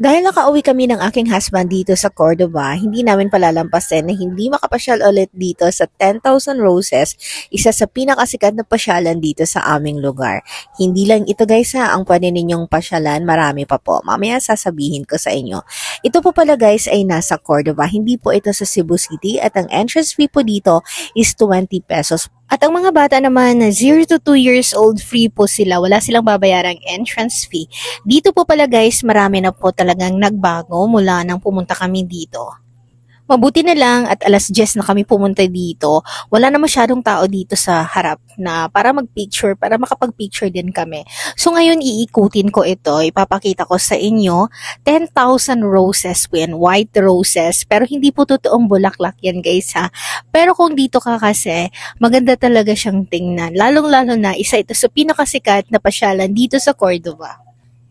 Dahil nakauwi kami ng aking husband dito sa Cordoba, hindi namin palalampasin na hindi makapasyal ulit dito sa 10,000 Roses, isa sa pinakasikat na pasyalan dito sa aming lugar. Hindi lang ito guys ang pwede ninyong pasyalan, marami pa po. Mamaya sasabihin ko sa inyo. Ito po pala guys ay nasa Cordoba, hindi po ito sa Cebu City at ang entrance fee po dito is 20 pesos. At ang mga bata naman na 0 to 2 years old, free po sila. Wala silang babayarang entrance fee. Dito po pala guys, marami na po talagang nagbago mula nang pumunta kami dito. Mabuti na lang at alas 10 na kami pumunta dito. Wala na masyadong tao dito sa harap na para mag-picture, para makapag-picture din kami. So ngayon iikutin ko ito, ipapakita ko sa inyo. 10,000 roses po yan, white roses. Pero hindi po totoong bulaklak yan guys ha. Pero kung dito ka kasi, maganda talaga siyang tingnan. Lalong-lalo na isa ito sa pinakasikat na pasyalan dito sa Cordoba.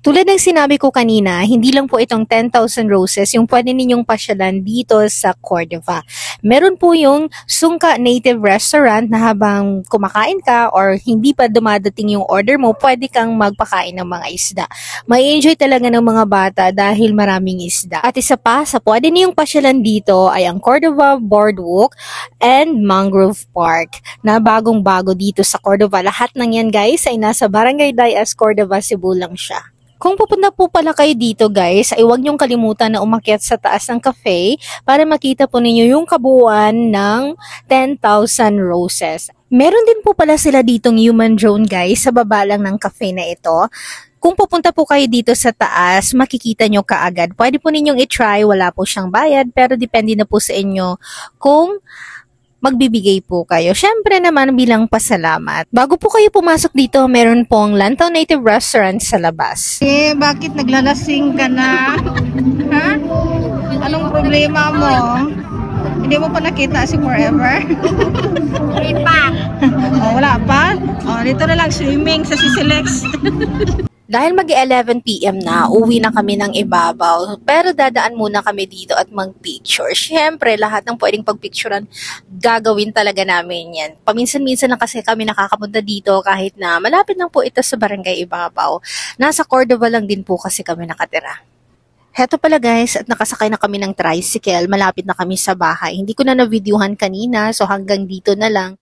Tulad ng sinabi ko kanina, hindi lang po itong 10,000 roses yung pwede ninyong pasyalan dito sa Cordoba. Meron po yung Sungka Native Restaurant na habang kumakain ka or hindi pa dumadating yung order mo, pwede kang magpakain ng mga isda. May enjoy talaga ng mga bata dahil maraming isda. At isa pa sa pwede niyong pasyalan dito ay ang Cordova Boardwalk and Mangrove Park na bagong-bago dito sa Cordoba. Lahat ng yan guys ay nasa Barangay Dayas, Cordova, Cebu lang siya. Kung pupunta po pala kayo dito guys, ay huwag niyong kalimutan na umakyat sa taas ng cafe para makita po ninyo yung kabuuan ng 10,000 roses. Meron din po pala sila ditong human drone guys sa baba lang ng cafe na ito. Kung pupunta po kayo dito sa taas, makikita nyo kaagad. Pwede po ninyong i-try, wala po siyang bayad, pero depende na po sa inyo kung magbibigay po kayo. Siyempre naman bilang pasalamat. Bago po kayo pumasok dito, meron pong Lantaw Native Restaurant sa labas. Bakit naglalasing ka na? Ha? Anong problema mo? Hindi mo pa nakita si Forever? Wait pa. Wala pa? Dito na lang swimming sa Sisilex. Dahil mag-11 PM na, uwi na kami ng Ibabaw. Pero dadaan muna kami dito at mag-picture. Siyempre, lahat ng pwedeng pagpicturean, gagawin talaga namin yan. Paminsan-minsan lang kasi kami nakakapunta dito kahit na malapit lang po ito sa Barangay Ibabaw. Nasa Cordova lang din po kasi kami nakatira. Heto pala guys, at nakasakay na kami ng tricycle. Malapit na kami sa bahay. Hindi ko na na-videohan kanina, so hanggang dito na lang.